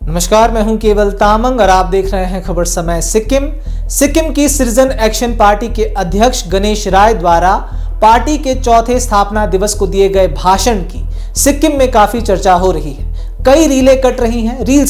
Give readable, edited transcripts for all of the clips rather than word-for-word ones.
नमस्कार, मैं हूं केवल तामंग और आप देख रहे हैं खबर समय सिक्किम। सिक्किम की सिटीजन एक्शन पार्टी के अध्यक्ष गणेश राय द्वारा पार्टी के चौथे स्थापना दिवस को दिए गए भाषण की सिक्किम में काफी चर्चा हो रही है। कई रील्स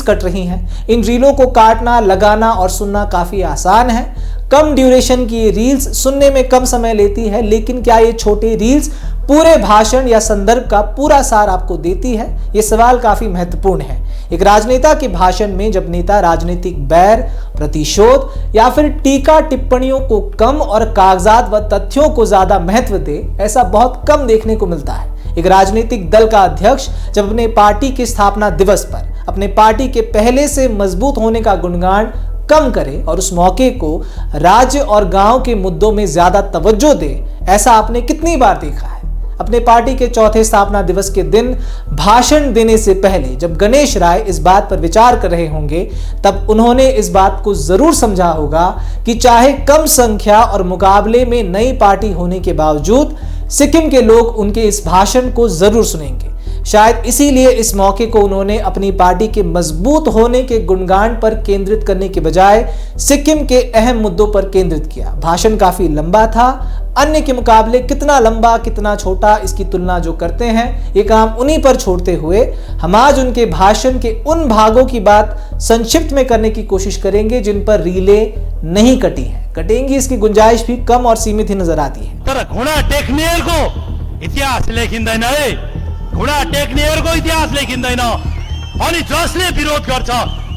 कट रही हैं। इन रीलों को काटना, लगाना और सुनना काफी आसान है। कम ड्यूरेशन की ये रील्स सुनने में कम समय लेती है, लेकिन क्या ये छोटे रील्स पूरे भाषण या संदर्भ का पूरा सार आपको देती है? ये सवाल काफी महत्वपूर्ण है। एक राजनेता के भाषण में जब नेता राजनीतिक बैर, प्रतिशोध या फिर टीका टिप्पणियों को कम और कागजात व तथ्यों को ज्यादा महत्व दे, ऐसा बहुत कम देखने को मिलता है। एक राजनीतिक दल का अध्यक्ष जब अपने पार्टी के स्थापना दिवस पर अपने पार्टी के पहले से मजबूत होने का गुणगान कम करे और उस मौके को राज्य और गांव के मुद्दों में ज्यादा तवज्जो दे, ऐसा आपने कितनी बार देखा है? अपने पार्टी के चौथे स्थापना दिवस के दिन भाषण देने से पहले जब गणेश राय इस बात पर विचार कर रहे होंगे, तब उन्होंने इस बात को जरूर समझा होगा कि चाहे कम संख्या और मुकाबले में नई पार्टी होने के बावजूद सिक्किम के लोग उनके इस भाषण को जरूर सुनेंगे। शायद इसीलिए इस मौके को उन्होंने अपनी पार्टी के मजबूत होने के गुणगान पर केंद्रित करने के बजाय सिक्किम के अहम मुद्दों पर केंद्रित किया। भाषण काफी लंबा था। अन्य के मुकाबले कितना लंबा, कितना छोटा, इसकी तुलना जो करते हैं, ये काम उन्हीं पर छोड़ते हुए हम आज उनके भाषण के उन भागों की बात संक्षिप्त में करने की कोशिश करेंगे जिन पर रीलें नहीं कटेंगी। इसकी गुंजाइश भी कम और सीमित ही नजर आती है। तर घोडा टेक्नेहरूको इतिहास लेखिँदैन है। घोडा टेक्नेहरूको इतिहास लेखिँदैन। अनि जसले विरोध गर्छ,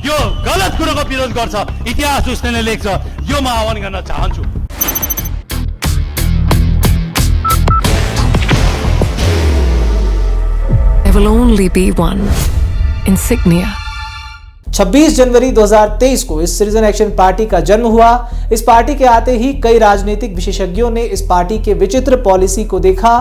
यो गलत कुरोको विरोध गर्छ, इतिहास उसले लेख्छ। यो म आह्वान गर्न चाहन्छु। There will only be one insignia. 26 जनवरी 2023 को इस सिटीजन एक्शन पार्टी का जन्म हुआ। इस पार्टी के आते ही कई राजनीतिक विशेषज्ञों ने इस पार्टी के विचित्र पॉलिसी को देखा।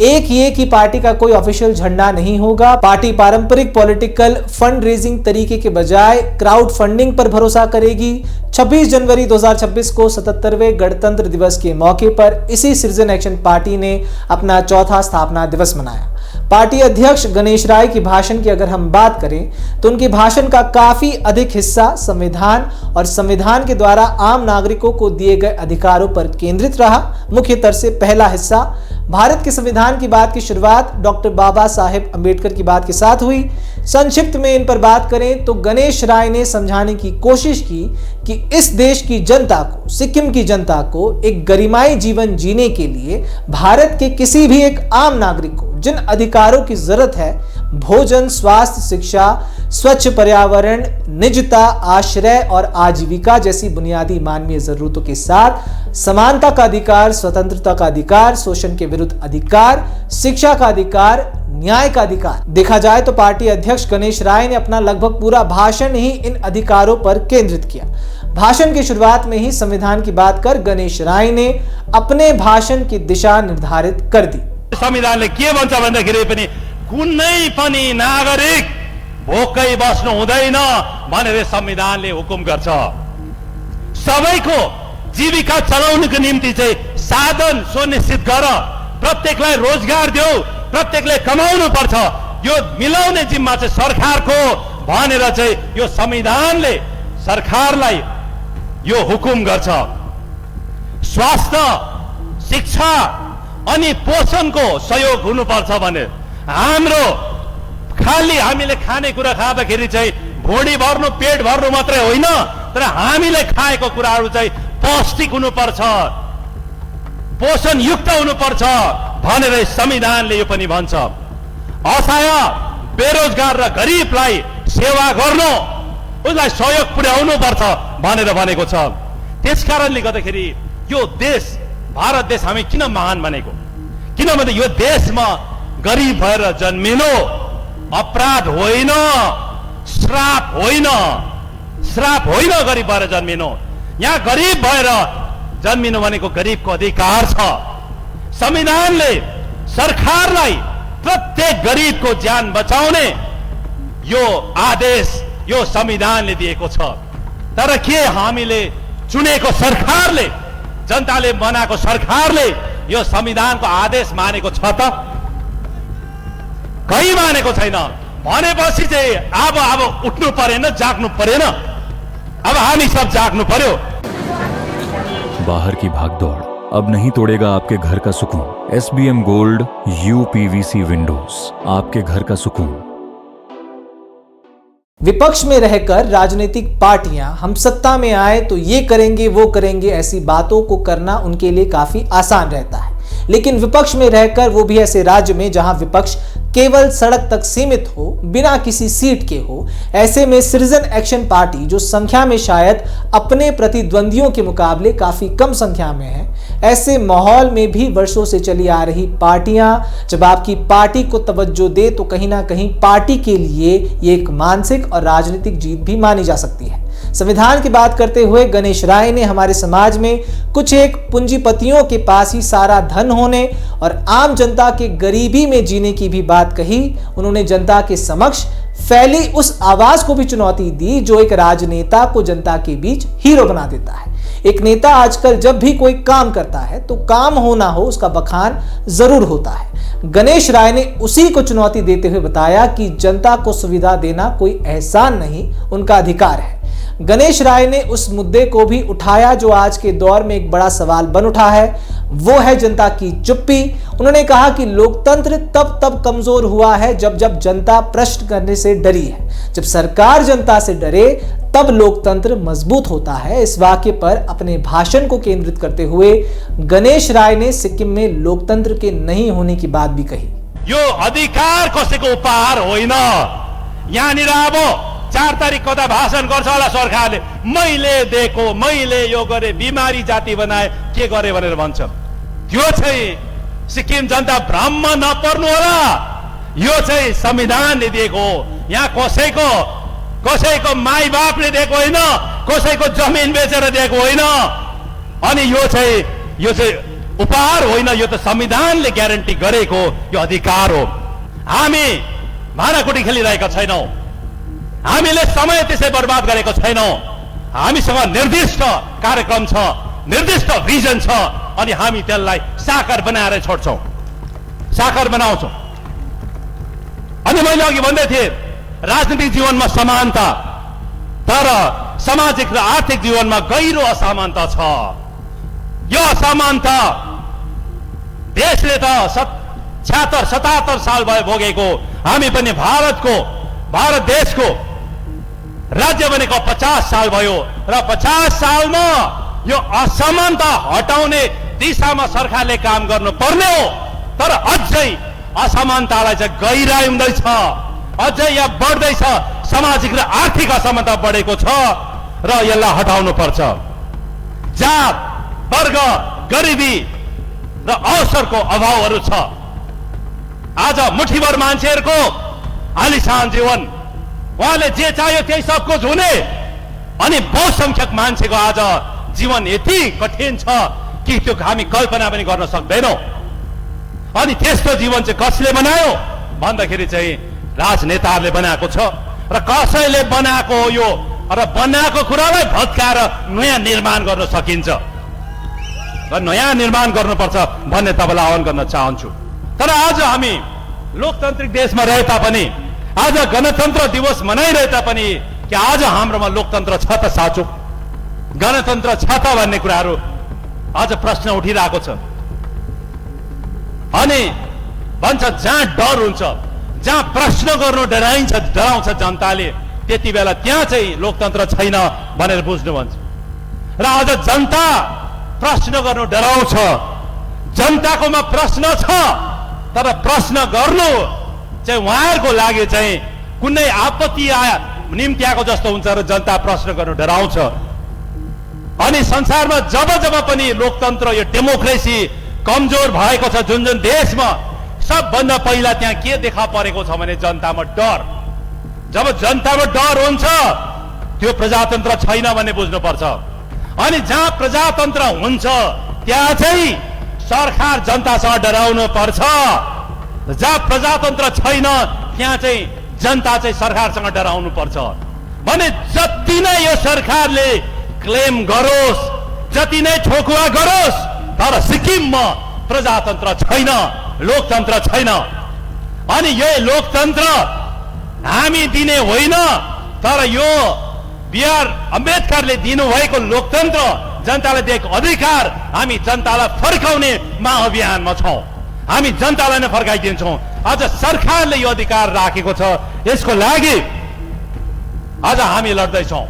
एक ये कि पार्टी का कोई ऑफिशियल झंडा नहीं होगा। पार्टी पारंपरिक पॉलिटिकल फंड रेजिंग तरीके के बजाय क्राउड फंडिंग पर भरोसा करेगी। 26 जनवरी 2026 को 77वें गणतंत्र दिवस के मौके पर इसी सिटीजन एक्शन पार्टी ने अपना चौथा स्थापना दिवस मनाया। पार्टी अध्यक्ष गणेश राय की भाषण की अगर हम बात करें तो उनके भाषण का काफी अधिक हिस्सा संविधान और संविधान के द्वारा आम नागरिकों को दिए गए अधिकारों पर केंद्रित रहा। मुख्यतर से पहला हिस्सा भारत के संविधान की बात की शुरुआत डॉक्टर बाबा साहेब अंबेडकर की बात के साथ हुई। संक्षिप्त में इन पर बात करें तो गणेश राय ने समझाने की कोशिश की कि इस देश की जनता को, सिक्किम की जनता को एक गरिमाई जीवन जीने के लिए भारत के किसी भी एक आम नागरिक को जिन अधिकारों की जरूरत है, भोजन, स्वास्थ्य, शिक्षा, स्वच्छ पर्यावरण, निजता, आश्रय और आजीविका जैसी बुनियादी मानवीय जरूरतों के साथ समानता का अधिकार, स्वतंत्रता का अधिकार, शोषण के विरुद्ध अधिकार, शिक्षा का अधिकार, न्याय का अधिकार। देखा जाए तो पार्टी अध्यक्ष गणेश राय ने अपना लगभग पूरा भाषण ही इन अधिकारों पर केंद्रित किया। भाषण की शुरुआत में ही संविधान की बात कर गणेश राय ने अपने भाषण की दिशा निर्धारित कर दी। संविधानले के भन्छ भन्दाखेरि पनि कुनै पनि नागरिक भोकै बस्नु हुँदैन भनेर संविधानले हुकुम गर्छ। सबैको जीविका चलाउनको निम्ति चाहिँ साधन सुनिश्चित गर, प्रत्येकलाई रोजगार देऊ, प्रत्येकले कमाउनु पर्छ, यो मिलाउने जिम्मा चाहिँ सरकारको भनेर चाहिँ यो संविधानले सरकारलाई यो हुकुम गर्छ। स्वास्थ्य, शिक्षा अनि पोषणको सहयोग हुनुपर्छ भने हाम्रो खाली हामीले खानेकुरा खाँदाखेरि चाहिँ भुँडी भर्नु, पेट भर्नु मात्रै होइन, तर हामीले खाएको कुराहरू चाहिँ पौष्टिक हुनुपर्छ, पोषणयुक्त हुनुपर्छ भनेर संविधानले यो पनि भन्छ। असहाय, बेरोजगार र गरिबलाई सेवा गर्नु, उसलाई सहयोग पुर्याउनु पर्छ भनेर भनेको छ। त्यसकारणले गर्दाखेरि यो देश, भारत देश हामी किन महान बनेको? किनभने यो देशमा गरिब भएर जन्मिनु अपराध होइन, श्राप होइन। श्राप होइन गरिब भएर जन्मिनु। यहाँ गरिब भएर जन्मिनु भनेको गरिबको अधिकार छ। संविधानले सरकारलाई प्रत्येक गरिबको ज्यान बचाउने यो आदेश यो संविधानले दिएको छ। तर के हामीले चुनेको सरकारले, जनताले बनाएको सरकारले यो संविधानको आदेश मानेको छ त? कहीँ मानेको छैन। भनेपछि चाहिँ अब उठ्नु परेन, जाग्नु परेन। अब हामी सब जाग्नु पर्यो। बाहर की भागदौड़ अब नहीं तोड़ेगा आपके घर का सुकून। SBM गोल्ड UPVC विंडोज, आपके घर का सुकून। विपक्ष में रहकर राजनीतिक पार्टियां हम सत्ता में आए तो ये करेंगे वो करेंगे ऐसी बातों को करना उनके लिए काफी आसान रहता है, लेकिन विपक्ष में रहकर, वो भी ऐसे राज्य में जहां विपक्ष केवल सड़क तक सीमित हो, बिना किसी सीट के हो, ऐसे में सृजन एक्शन पार्टी जो संख्या में शायद अपने प्रतिद्वंदियों के मुकाबले काफी कम संख्या में है, ऐसे माहौल में भी वर्षों से चली आ रही पार्टियां जब आपकी पार्टी को तवज्जो दे तो कहीं ना कहीं पार्टी के लिए ये एक मानसिक और राजनीतिक जीत भी मानी जा सकती है। संविधान की बात करते हुए गणेश राय ने हमारे समाज में कुछ एक पूंजीपतियों के पास ही सारा धन होने और आम जनता के गरीबी में जीने की भी बात कही। उन्होंने जनता के समक्ष फैली उस आवाज को भी चुनौती दी जो एक राजनेता को जनता के बीच हीरो बना देता है। एक नेता आजकल जब भी कोई काम करता है तो काम हो ना हो उसका बखान जरूर होता है। गणेश राय ने उसी को चुनौती देते हुए बताया कि जनता को सुविधा देना कोई एहसान नहीं, उनका अधिकार है। गणेश राय ने उस मुद्दे को भी उठाया जो आज के दौर में एक बड़ा सवाल बन उठा है, वो है जनता की चुप्पी। उन्होंने कहा कि लोकतंत्र तब कमजोर हुआ है जब जनता प्रश्न करने से डरी है। जब सरकार जनता से डरे तब लोकतंत्र मजबूत होता है। इस वाक्य पर अपने भाषण को केंद्रित करते हुए गणेश राय ने सिक्किम में लोकतंत्र के नहीं होने की बात भी कही। यो अधिकार कसैको उपहार होइन। यहाँनिर अब 4 तारिक कता भाषण गर्छ होला सरकारले, मैले दिएको, मैले यो गरे, बिमारी जाति बनाए, के गरे भनेर भन्छ। यो चाहिँ सिक्किम जनता भ्रममा नपर्नु होला। यो चाहिँ संविधानले दिएको, यहाँ कसैको माई बापले दिएको होइन, कसैको जमिन बेचेर दिएको होइन। अनि यो चाहिँ उपहार होइन, यो त संविधानले ग्यारेन्टी गरेको यो अधिकार हो। हामी भाँडाकुटी खेलिरहेका छैनौँ, हामीले समय त्यसै बर्बाद गरेको छैनौँ। हामीसँग निर्दिष्ट कार्यक्रम छ, निर्दिष्ट भिजन छ, अनि हामी त्यसलाई साकार बनाएर छोड्छौँ, साकार बनाउँछौँ। अनि मैले अघि भन्दै थिएँ राजनीतिक जीवनमा समानता, तर सामाजिक र आर्थिक जीवनमा गहिरो असमानता छ। यो असमानता देशले त 76-77 साल भयो भोगेको। हामी पनि भारत देशको राज्य बनेको 50 साल भयो र 50 सालमा यो असमानता हटाउने दिशामा सरकारले काम गर्नुपर्ने हो। तर अझै असमानतालाई चाहिँ गहिराउँदैछ, अझै यहाँ बढ्दैछ। सामाजिक र आर्थिक असमानता बढेको छ र यसलाई हटाउनु पर्छ। जात, वर्ग, गरिबी र अवसरको अभावहरू छ। आज मुठीभर मान्छेहरूको आलिशान जीवन, उहाँले जे चाह्यो त्यही सब कुछ हुने, अनि बहुसंख्यक मान्छेको आज जीवन यति कठिन छ कि त्यो हामी कल्पना पनि गर्न सक्दैनौँ। अनि त्यस्तो जीवन चाहिँ कसले बनायो भन्दाखेरि चाहिँ राजनेताहरूले बनाएको छ र कसैले बनाएको हो यो, र बनाएको कुरालाई भत्काएर नयाँ निर्माण गर्न सकिन्छ र नयाँ निर्माण गर्नुपर्छ भन्ने तपाईँलाई आह्वान गर्न चाहन्छु। तर आज हामी लोकतान्त्रिक देशमा रहे तापनि, आज गणतन्त्र दिवस मनाइरहे तापनि कि आज हाम्रोमा लोकतन्त्र छ त साँचो, गणतन्त्र छ त भन्ने कुराहरू आज प्रश्न उठिरहेको छ। अनि भन्छ जहाँ डर हुन्छ, जहाँ प्रश्न गर्नु डराउँछ जनताले, त्यति बेला त्यहाँ चाहिँ लोकतन्त्र छैन भनेर बुझ्नु भन्छ। र आज जनता प्रश्न गर्नु डराउँछ, जनताकोमा प्रश्न छ, तर प्रश्न गर्नु चाहिँ उहाँहरूको लागि चाहिँ कुनै आपत्ति निम्ति आएको जस्तो हुन्छ र जनता प्रश्न गर्नु डराउँछ। अनि संसारमा जब पनि लोकतन्त्र, यो डेमोक्रेसी कमजोर भएको छ जुन देशमा, सबभन्दा पहिला त्यहाँ के देखा परेको छ भने जनतामा डर। जब जनतामा डर हुन्छ त्यो प्रजातन्त्र छैन भन्ने बुझ्नुपर्छ। अनि जहाँ प्रजातन्त्र हुन्छ त्यहाँ चाहिँ सरकार जनतासँग डराउनु पर्छ। जहाँ प्रजातन्त्र छैन त्यहाँ चाहिँ जनता चाहिँ सरकारसँग डराउनु पर्छ। भने जति नै यो सरकारले क्लेम गरोस्, जति नै ठोकुवा गरोस्, तर सिक्किममा प्रजातन्त्र छैन, लोकतन्त्र छैन। अनि यो लोकतन्त्र हामी दिने होइन, तर यो बिआर अम्बेडकरले दिनुभएको लोकतन्त्र, जनतालाई दिएको अधिकार हामी जनतालाई फर्काउने महाअभियानमा छौं। हामी जनतालाई नै फर्काइदिन्छौं। आज सरकारले यो अधिकार राखेको छ, यसको लागि आज हामी लड्दैछौं।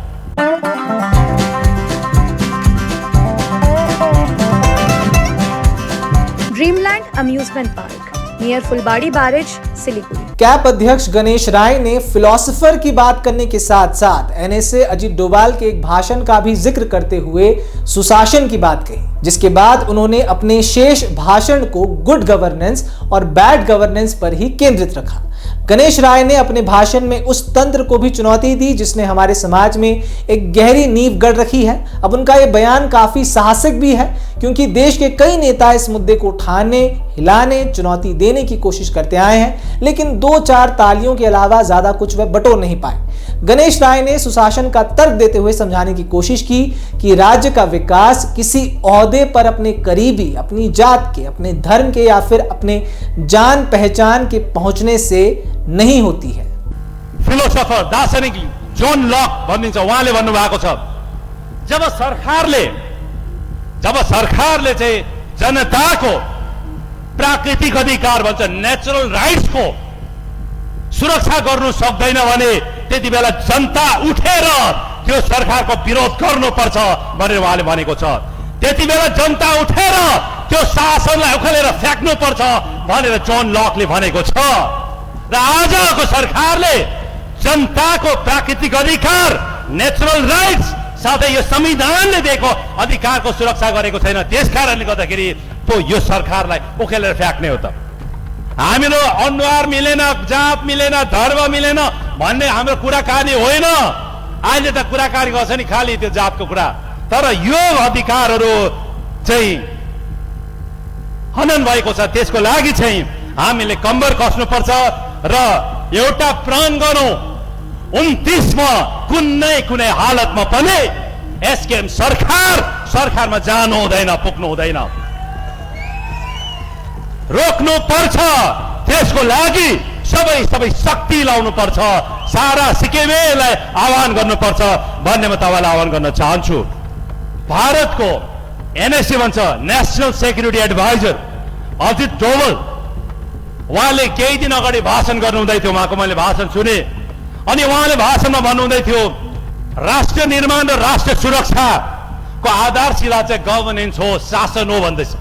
ड्रीमलैंड अम्यूजमेंट पार्क नियर फुलबाड़ी बैरेज, सिलीगुड़ी। कैप अध्यक्ष गणेश राय ने फिलोसोफर की बात करने के साथ साथ एनएसए अजीत डोभाल के एक भाषण का भी जिक्र करते हुए सुशासन की बात कही, जिसके बाद उन्होंने अपने शेष भाषण को गुड गवर्नेंस और बैड गवर्नेंस पर ही केंद्रित रखा। गणेश राय ने अपने भाषण में उस तंत्र को भी चुनौती दी जिसने हमारे समाज में एक गहरी नींव गढ़ रखी है। अब उनका यह बयान काफी साहसिक भी है, क्योंकि देश के कई नेता इस मुद्दे को उठाने, हिलाने, चुनौती देने की कोशिश करते आए हैं, लेकिन 2-4 तालियों के अलावा ज्यादा कुछ वह बटोर नहीं पाए। गणेश राय ने सुशासन का तर्क देते हुए समझाने की कोशिश की कि राज्य का विकास किसी ओहदे पर अपने करीबी, अपनी जात के, अपने धर्म के या फिर अपने जान पहचान के पहुंचने से नहीं होती है। फिलोसोफर दार्शनिक जोन लक भनिन्छ, उहाँले भन्नुभएको छ, जब सरकारले चाहिँ जनताको प्राकृतिक अधिकार भन्छ नेचुरल राइट्स को सुरक्षा गर्नु सक्दैन भने त्यति बेला जनता उठेर त्यो सरकारको विरोध गर्नुपर्छ भनेर उहाँले भनेको छ। त्यति बेला जनता उठेर त्यो शासनलाई उखेलेर फ्याक्नुपर्छ भनेर जोन लकले भनेको छ। र आजको सरकारले जनताको प्राकृतिक अधिकार, नेचुरल राइट्स साथै यो संविधानले दिएको अधिकारको सुरक्षा गरेको छैन। त्यसकारणले गर्दाखेरि पो यो सरकारलाई उखेलेर फ्याक्ने हो त। हामीलो अनुहार मिलेन, जात मिलेन, धर्म मिलेन भन्ने हाम्रो कुराकानी होइन। अहिले त कुराकानी गर्छ नि खालि त्यो जातको कुरा, तर यो अधिकारहरू चाहिँ हनन भएको छ। त्यसको लागि चाहिँ हामीले कम्बर कस्नुपर्छ र एउटा प्रण गरौँ, 29 मा कुनै हालतमा पनि एसकेएम सरकारमा जानु हुँदैन, पुग्नु हुँदैन, रोक्नु पर्छ। त्यसको लागि सबै शक्ति लाउनु पर्छ, सारा सिक्किमेलाई आह्वान गर्नुपर्छ भन्ने म तपाईलाई आह्वान गर्न चाहन्छु। भारतको एनएसए भन्छ national security adviser Ajit Doval, उहाँले केही दिन अगाडि भाषण गर्नुहुँदै थियो, उहाँको मैले भाषण सुने। अनि उहाँले भाषणमा भन्नुहुँदै थियो राष्ट्र निर्माण र राष्ट्र सुरक्षाको आधारशिला चाहिँ गभर्नेन्स हो, शासन हो भन्दैछ।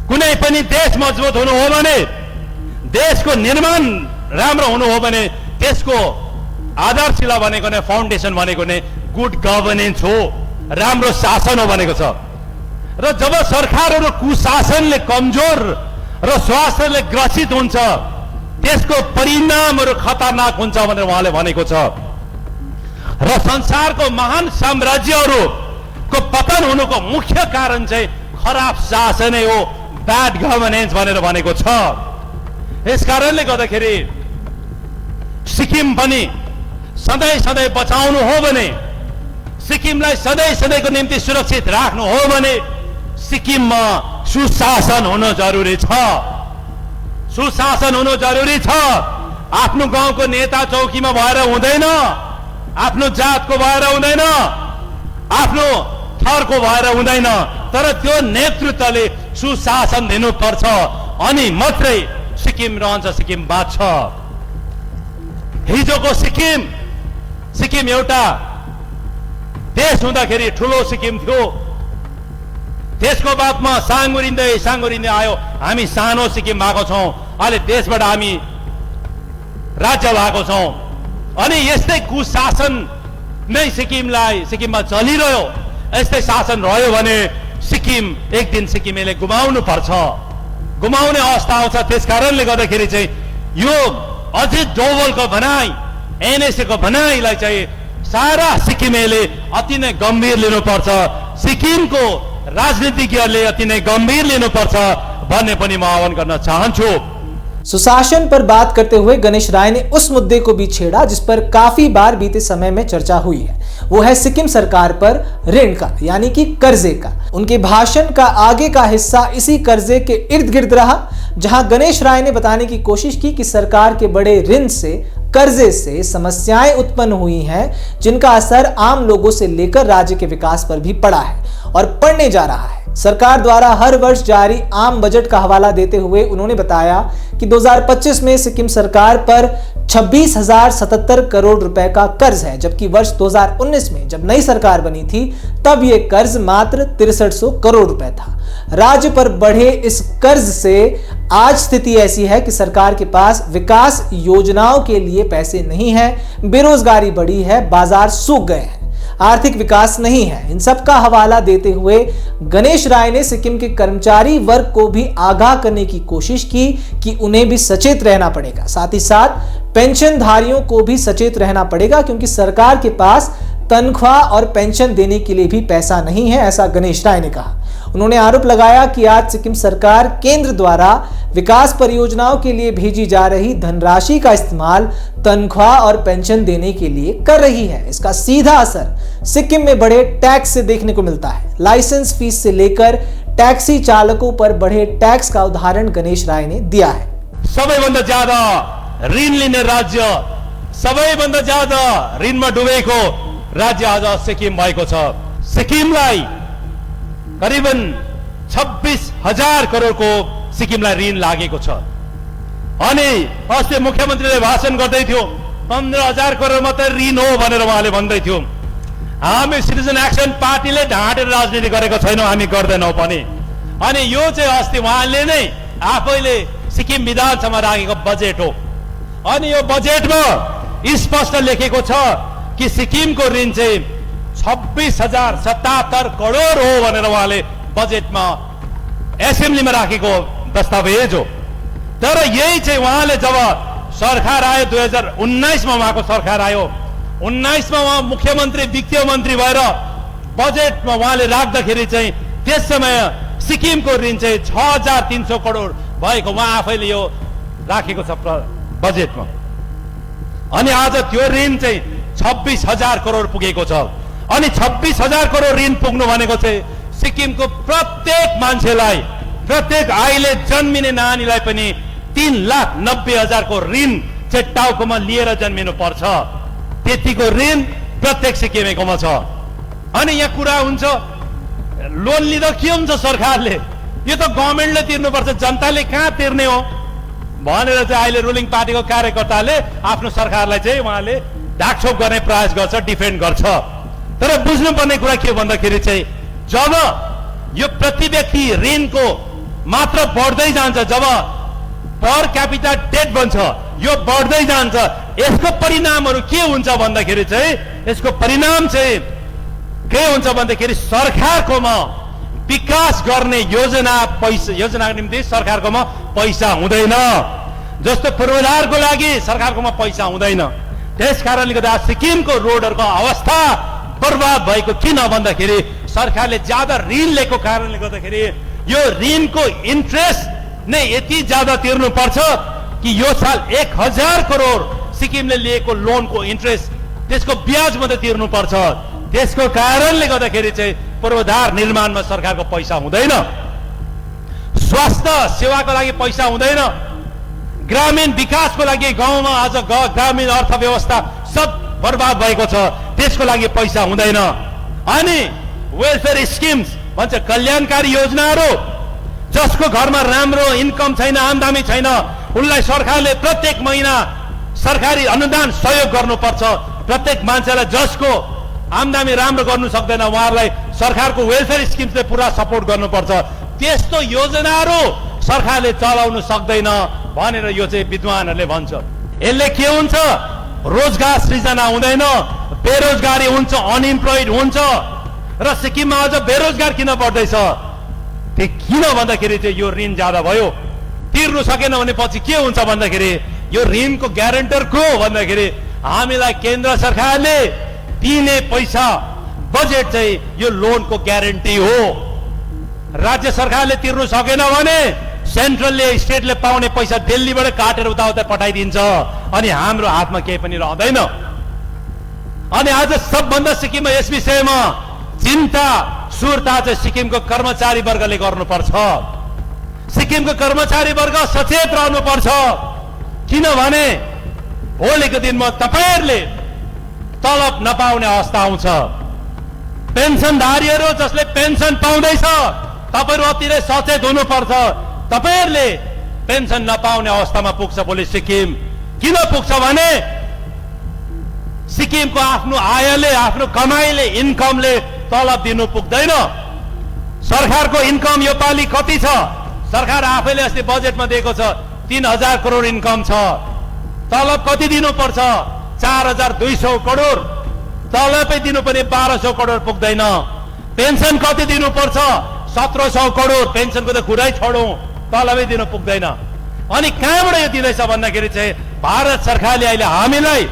कुनै पनि देश मजबुत हुनु हो भने, देशको निर्माण राम्रो हुनु हो भने त्यसको आधारशिला भनेको नै, फाउन्डेसन भनेको नै गुड गभर्नेन्स हो, राम्रो शासन हो भनेको छ। र जब सरकारहरू कुशासनले कमजोर र स्वास्थ्यले ग्रसित हुन्छ, त्यसको परिणामहरू खतरनाक हुन्छ भनेर उहाँले भनेको छ। र संसारको महान साम्राज्यहरूको पतन हुनुको मुख्य कारण चाहिँ खराब शासनै हो, ब्याड गभर्नेन्स भनेर भनेको छ। यस कारणले गर्दाखेरि सिक्किम पनि सधैँ बचाउनु हो भने, सिक्किमलाई सधैँको निम्ति सुरक्षित राख्नु हो भने सिक्किममा सुशासन हुन जरुरी छ। सुशासन हुनु जरुरी छ। आफ्नो गाउँको नेता चौकीमा भएर हुँदैन, आफ्नो जातको भएर हुँदैन, आफ्नो थरको भएर हुँदैन, तर त्यो नेतृत्वले सुशासन दिनुपर्छ, अनि मात्रै सिक्किम रहन्छ, सिक्किम बाँच्छ। हिजोको सिक्किम एउटा देश हुँदाखेरि ठुलो सिक्किम थियो, त्यसको बादमा साँगुरिँदै आयो, हामी सानो सिक्किम भएको छौं, अहिले देशबाट हामी राज्य भएको छौं। अनि यस्तै कुशासन नै सिक्किममा चलिरह्यो, यस्तै शासन रह्यो भने सिक्किम एक दिन सिक्किमेले गुमाउनु पर्छ, गुमाउने अवस्था आउँछ। त्यसकारणले गर्दाखेरि चाहिँ यो अजित डोभालको भनाई, एनएसए को भनाईलाई चाहिँ सारा सिक्किमेले अति नै गम्भीर लिनुपर्छ, सिक्किमको राजनीतिज्ञहरूले अति नै गम्भीर लिनुपर्छ भन्ने पनि म आह्वान गर्न चाहन्छु। सुशासन पर बात करते हुए गणेश राय ने उस मुद्दे को भी छेड़ा जिस पर काफी बार बीते समय में चर्चा हुई है, वो है सिक्किम सरकार पर ऋण का, यानी कि कर्जे का। उनके भाषण का आगे का हिस्सा इसी कर्जे के इर्द गिर्द रहा, जहां गणेश राय ने बताने की कोशिश की कि सरकार के बड़े ऋण से कर्जे से समस्याएं उत्पन्न हुई हैं, जिनका असर आम लोगों से लेकर राज्य के विकास पर भी पड़ा है और पड़ने जा रहा है। सरकार द्वारा हर वर्ष जारी आम बजट का हवाला देते हुए उन्होंने बताया कि 2025 में सिक्किम सरकार पर 26,077 करोड़ रुपए का कर्ज है, जबकि वर्ष 2019 में जब नई सरकार बनी थी तब यह कर्ज मात्र 6300 करोड़ रुपए था। राज्य पर बढ़े इस कर्ज से आज स्थिति ऐसी है कि सरकार के पास विकास योजनाओं के लिए पैसे नहीं है, बेरोजगारी बढ़ी है, बाजार सूख गए हैं, आर्थिक विकास नहीं है। इन सब का हवाला देते हुए गणेश राय ने सिक्किम के कर्मचारी वर्ग को भी आगाह करने की कोशिश की कि उन्हें भी सचेत रहना पड़ेगा। साथ ही साथ पेंशनधारियों को भी सचेत रहना पड़ेगा, क्योंकि सरकार के पास तनख्वाह और पेंशन देने के लिए भी पैसा नहीं है, ऐसा गणेश राय ने कहा। उन्होंने आरोप लगाया कि आज सिक्किम सरकार केंद्र द्वारा विकास परियोजनाओं के लिए भेजी जा रही धनराशि का इस्तेमाल तनख्वाह और पेंशन देने के लिए कर रही है। इसका सीधा असर सिक्किम में बढ़े टैक्स से देखने को मिलता है। लाइसेंस फीस से लेकर टैक्सी चालकों पर बढ़े टैक्स का उदाहरण गणेश राय ने दिया है। सबैभन्दा ज्यादा ऋण लिने राज्य, सबैभन्दा ज्यादा ऋणमा डुबेको राज्य आज सिक्किम भएको छ। सिक्किमलाई करिबन 26,000 करोडको सिक्किमलाई ऋण लागेको छ। अनि अस्ति मुख्यमन्त्रीले भाषण गर्दै थियो 15,000 करोड मात्रै ऋण हो भनेर उहाँले भन्दै थियो। हामी सिटिजन एक्सन पार्टीले ढाँटेर राजनीति गरेको छैनौँ, हामी गर्दैनौँ पनि। अनि यो चाहिँ अस्ति उहाँले नै आफैले सिक्किम विधानसभामा राखेको बजेट हो। अनि यो बजेटमा स्पष्ट लेखेको छ कि सिक्किमको ऋण चाहिँ 26,077 करोड हो भनेर उहाँले बजेटमा एसेम्ब्लीमा राखेको दस्तावेज हो। तर यही चाहिँ उहाँले जब सरकार आयो 2019 मा उहाँको सरकार आयो, 19 मा उहाँ मुख्यमन्त्री वित्तीय मन्त्री भएर बजेटमा उहाँले राख्दाखेरि चाहिँ त्यस समय सिक्किमको ऋण चाहिँ 6,300 करोड भएको उहाँ आफैले यो राखेको छ बजेटमा। अनि आज त्यो ऋण चाहिँ 26,000 करोड पुगेको छ। अनि 26,000 करोड ऋण पुग्नु भनेको चाहिँ सिक्किमको प्रत्येक मान्छेलाई, प्रत्येक अहिले जन्मिने नानीलाई पनि 3,90,000 को ऋण चाहिँ टाउकोमा लिएर जन्मिनु पर्छ। त्यतिको ऋण प्रत्येक सिक्किमेकोमा छ। अनि यहाँ कुरा हुन्छ लोन लिँदा के हुन्छ सरकारले, यो त गभर्नमेन्टले तिर्नुपर्छ, जनताले कहाँ तिर्ने हो भनेर चाहिँ अहिले रुलिङ पार्टीको कार्यकर्ताले आफ्नो सरकारलाई चाहिँ उहाँले ढाकछोप गर्ने प्रयास गर्छ, डिफेन्ड गर्छ। तर बुझ्नुपर्ने कुरा के भन्दाखेरि चाहिँ जब यो प्रति व्यक्ति ऋणको मात्र बढ्दै जान्छ, जब पर क्यापिटा डेट बन्छ, यो बढ्दै जान्छ, यसको परिणामहरू के हुन्छ भन्दाखेरि चाहिँ यसको परिणाम चाहिँ के हुन्छ भन्दाखेरि सरकारकोमा विकास गर्ने योजनाको निम्ति सरकारकोमा पैसा हुँदैन। जस्तो पूर्वाधारको लागि सरकारकोमा पैसा हुँदैन। त्यसकारणले गर्दा सिक्किमको रोडहरूको अवस्था बर्बाद भएको किन भन्दाखेरि सरकारले ज्यादा ऋण लिएको कारणले गर्दाखेरि यो ऋणको इन्ट्रेस्ट नै यति ज्यादा तिर्नु पर्छ कि यो साल 1,000 करोड सिक्किमले लिएको लोनको इन्ट्रेस्ट त्यसको ब्याज मात्रै तिर्नु पर्छ। त्यसको कारणले गर्दाखेरि चाहिँ पूर्वाधार निर्माणमा सरकारको पैसा हुँदैन, स्वास्थ्य सेवाको लागि पैसा हुँदैन, ग्रामीण विकासको लागि गाउँमा आज ग्रामीण अर्थव्यवस्था सब बर्बाद भएको छ, त्यसको लागि पैसा हुँदैन। अनि वेलफेयर स्किम्स भन्छ कल्याणकारी योजनाहरू, जसको घरमा राम्रो इन्कम छैन, आमदानी छैन, उनलाई सरकारले प्रत्येक महिना सरकारी अनुदान सहयोग गर्नुपर्छ। प्रत्येक मान्छेलाई जसको आमदानी राम्रो गर्नु सक्दैन उहाँहरूलाई सरकारको वेलफेयर स्किम्सले पुरा सपोर्ट गर्नुपर्छ। त्यस्तो योजनाहरू सरकारले चलाउन सक्दैन भनेर यो चाहिँ विद्वानहरूले भन्छ। यसले के हुन्छ, रोजगार सृजना हुँदैन, बेरोजगारी हुन्छ, अनइम्प्लोइड हुन्छ। र सिक्किममा अझ बेरोजगार किन बढ्दैछ, त्यो किन भन्दाखेरि चाहिँ यो ऋण ज्यादा भयो, तिर्नु सकेन भने पछि के हुन्छ भन्दाखेरि यो ऋणको ग्यारेन्टर को भन्दाखेरि हामीलाई केन्द्र सरकारले दिने पैसा बजेट चाहिँ यो लोनको ग्यारेन्टी हो। राज्य सरकारले तिर्नु सकेन भने सेन्ट्रलले स्टेटले पाउने पैसा दिल्लीबाट काटेर उताउता पठाइदिन्छ अनि हाम्रो हातमा केही पनि रहँदैन। अनि आज सबभन्दा सिक्किममा यस विषयमा चिन्ता सुर्ता चाहिँ सिक्किमको कर्मचारी वर्गले गर्नुपर्छ। सिक्किमको कर्मचारी वर्ग सचेत रहनुपर्छ, किनभने भोलिको दिनमा तपाईहरुले तलब नपाउने अवस्था आउँछ। पेन्सनधारीहरू जसले पेन्सन पाउँदैछ तपाईहरु अतिरै सचेत हुनुपर्छ। तपाईहरुले पेन्सन नपाउने अवस्थामा पुग्छ भोलि सिक्किम। किन पुग्छ भने सिक्किमको आफ्नो आयले, आफ्नो कमाइले, इन्कमले तलब दिनु पुग्दैन। सरकारको इन्कम यो पालि कति छ? सरकार आफैले अस्ति बजेटमा दिएको छ 3000 करोड इन्कम छ। तलब कति दिनुपर्छ? 4200 करोड। तलबै दिनुपर्ने 1200 करोड पुग्दैन। पेन्सन कति दिनुपर्छ? 1700 करोड। पेन्सनको त कुरै छोडौं, तलबै दिनु पुग्दैन। अनि कहाँबाट यो दिँदैछ भन्दाखेरि चाहिँ भारत सरकारले अहिले हामीलाई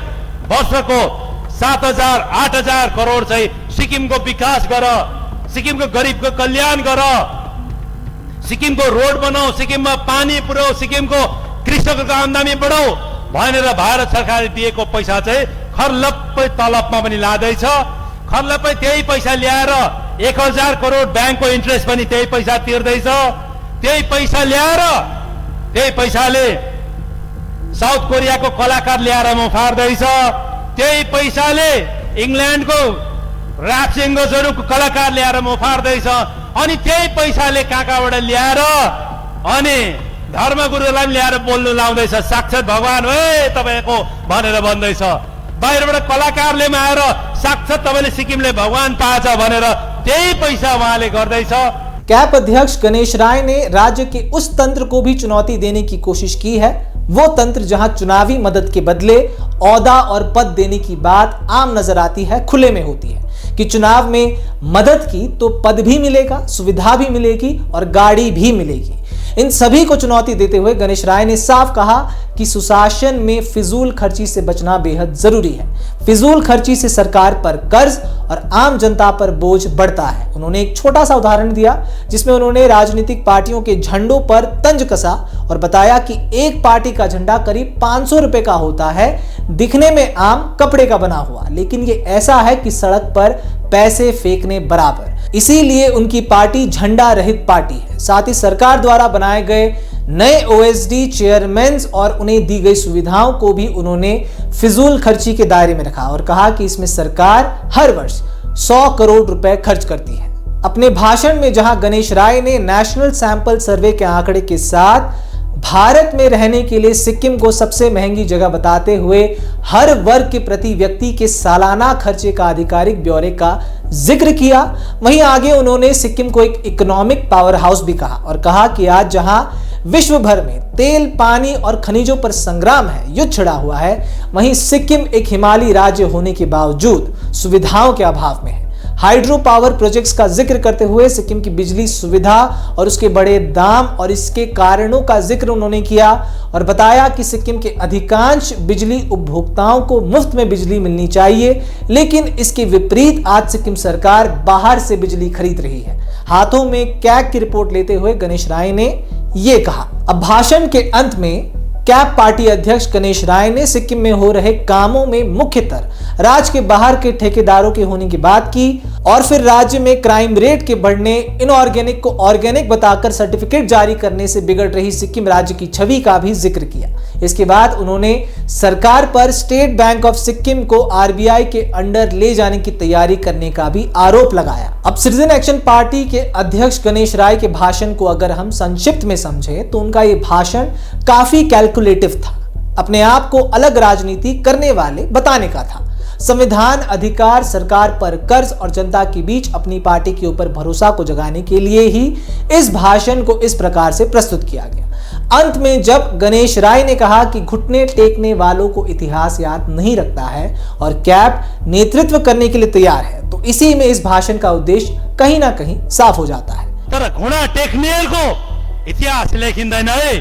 वर्षको 7000 8000 करोड चाहिँ सिक्किमको विकास गर, सिक्किमको गरिबको कल्याण गर, सिक्किमको रोड बनाऊ, सिक्किममा पानी पुर्याऊ, सिक्किमको कृषकहरूको आमदानी बढाऊ भनेर भारत सरकारले दिएको पैसा चाहिँ खर्लप्पै तलबमा पनि लादैछ। खर्लप्पै त्यही पैसा ल्याएर 1000 करोड ब्याङ्कको इन्ट्रेस्ट पनि त्यही पैसा तिर्दैछ। त्यही पैसा ल्याएर त्यही पैसाले साउथ कोरियाको कलाकार ल्याएर फार्दैछ। त्यही पैसाले इंग्ल्यान्डको ऱ्याप सिङ्गर्सहरूको कलाकार ल्याएर फार्दैछ। अनि त्यही पैसाले कहाँबाट ल्याएर अनि धर्मगुरुलाई ल्याएर बोल्नु लाउँदैछ, साक्षात भगवान हो तपाईको भनेर भन्दैछ। बाहिरबाट कलाकारले आएर साक्षात तपाईले सिक्किमले भगवान पाएछ भनेर त्यही पैसा उहाँले गर्दैछ। कैप अध्यक्ष गणेश राय ने राज्य के उस तंत्र को भी चुनौती देने की कोशिश की है। वो तंत्र जहां चुनावी मदद के बदले औहदा और पद देने की बात आम नजर आती है, खुले में होती है कि चुनाव में मदद की तो पद भी मिलेगा, सुविधा भी मिलेगी और गाड़ी भी मिलेगी। इन सभी को चुनौती देते हुए गणेश राय ने साफ कहा कि सुशासन में फिजूल खर्ची से बचना बेहद जरूरी है। फिजूल खर्ची से सरकार पर कर्ज और आम जनता पर बोझ बढ़ता है। उन्होंने एक छोटा सा उदाहरण दिया जिसमें उन्होंने राजनीतिक पार्टियों के झंडों पर तंज कसा और बताया कि एक पार्टी का झंडा करीब 500 रुपए का होता है, दिखने में आम कपड़े का बना हुआ, लेकिन ये ऐसा है कि सड़क पर पैसे फेंकने बराबर। इसीलिए उनकी पार्टी झंडा रहित पार्टी है। साथ ही सरकार द्वारा बनाए गए नए ओएसडी चेयरमैन और उन्हें दी गई सुविधाओं को भी उन्होंने फिजूल खर्ची के दायरे में रखा और कहा कि इसमें सरकार हर वर्ष 100 करोड़ रुपए खर्च करती है। अपने भाषण में जहां गणेश राय ने नेशनल सैंपल सर्वे के आंकड़े के साथ भारत में रहने के लिए सिक्किम को सबसे महंगी जगह बताते हुए हर वर्ग के प्रति व्यक्ति के सालाना खर्चे का आधिकारिक ब्यौरे का जिक्र किया, वहीं आगे उन्होंने सिक्किम को एक इकोनॉमिक पावर हाउस भी कहा और कहा कि आज जहां विश्व भर में तेल, पानी और खनिजों पर संग्राम है, युद्ध छिड़ा हुआ है, वहीं सिक्किम एक हिमालयी राज्य होने के बावजूद सुविधाओं के अभाव में है। हाइड्रो पावर प्रोजेक्ट्स का जिक्र करते हुए सिक्किम की बिजली सुविधा और उसके बड़े दाम और इसके कारणों का जिक्र उन्होंने किया और बताया कि सिक्किम के अधिकांश बिजली उपभोक्ताओं को मुफ्त में बिजली मिलनी चाहिए, लेकिन इसके विपरीत आज सिक्किम सरकार बाहर से बिजली खरीद रही है। हाथों में कैग की रिपोर्ट लेते हुए गणेश राय ने ये कहा। अब भाषण के अंत में कैप पार्टी अध्यक्ष गणेश राय ने सिक्किम में हो रहे कामों में मुख्यतर राज्य के बाहर के ठेकेदारों के होने की बात की और फिर राज्य में क्राइम रेट के बढ़ने, इनऑर्गेनिक को ऑर्गेनिक बताकर सर्टिफिकेट जारी करने से बिगड़ रही सिक्किम राज्य की छवि का भी जिक्र किया। इसके बाद उन्होंने सरकार पर स्टेट बैंक ऑफ सिक्किम को आरबीआई के अंडर ले जाने की तैयारी करने का भी आरोप लगाया। अब सिटीजन एक्शन पार्टी के अध्यक्ष गणेश राय के भाषण को अगर हम संक्षिप्त में समझें तो उनका ये भाषण काफी कैलकुलेटिव था, अपने आप को अलग राजनीति करने वाले बताने का था। संविधान, अधिकार, सरकार पर कर्ज और जनता के बीच अपनी पार्टी के ऊपर भरोसा को जगाने के लिए ही इस भाषण को इस प्रकार से प्रस्तुत किया गया। अंत में जब गणेश राय ने कहा कि घुटने टेकने वालों को इतिहास याद नहीं रखता है और कैप नेतृत्व करने के लिए तैयार है, तो इसी में इस भाषण का उद्देश्य कहीं ना कहीं साफ हो जाता है। तर घुँडा टेक्नेहरूको इतिहास लेखिँदैन है,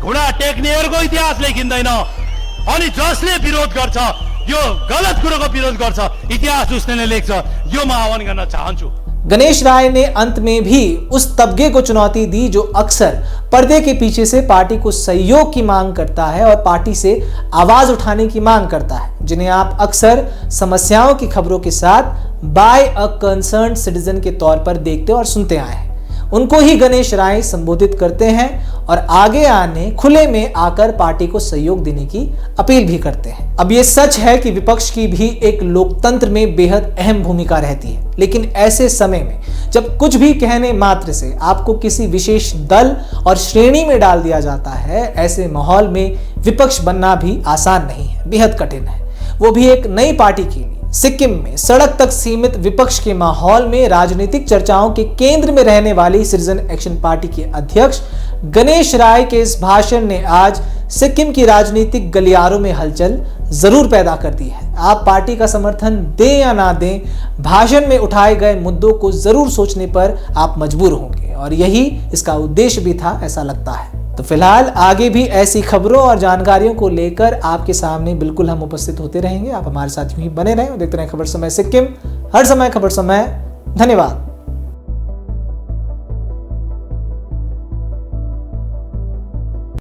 घुँडा टेक्नेहरूको इतिहास लेखिँदैन। अनि जसले विरोध गर्छ, यो गलत कुरोको विरोध गर्छ, इतिहास उसले लेख्छ, यो म आह्वान गर्न चाहन्छु। गणेश राय ने अंत में भी उस तबके को चुनौती दी जो अक्सर पर्दे के पीछे से पार्टी को सहयोग की मांग करता है और पार्टी से आवाज उठाने की मांग करता है, जिन्हें आप अक्सर समस्याओं की खबरों के साथ बाय अ कंसर्न्ड सिटीजन के तौर पर देखते और सुनते आए हैं। उनको ही गणेश राय संबोधित करते हैं और आगे आने खुले में आकर पार्टी को सहयोग देने की अपील भी करते हैं। अब ये सच है कि विपक्ष की भी एक लोकतंत्र में बेहद अहम भूमिका रहती है, लेकिन ऐसे समय में जब कुछ भी कहने मात्र से आपको किसी विशेष दल और श्रेणी में डाल दिया जाता है, ऐसे माहौल में विपक्ष बनना भी आसान नहीं है, बेहद कठिन है, वो भी एक नई पार्टी के लिए। सिक्किम में सड़क तक सीमित विपक्ष के माहौल में राजनीतिक चर्चाओं के केंद्र में रहने वाली सिटीजन एक्शन पार्टी के अध्यक्ष गणेश राय के इस भाषण ने आज सिक्किम की राजनीतिक गलियारों में हलचल जरूर पैदा कर दी है। आप पार्टी का समर्थन दें या ना दें, भाषण में उठाए गए मुद्दों को जरूर सोचने पर आप मजबूर होंगे और यही इसका उद्देश्य भी था, ऐसा लगता है। तो फिलहाल आगे भी ऐसी खबरों और जानकारियों को लेकर आपके सामने बिल्कुल हम उपस्थित होते रहेंगे। आप हमारे साथ यूं ही बने रहें और देखते रहें खबर समय सिक्किम, हर समय खबर समय। धन्यवाद।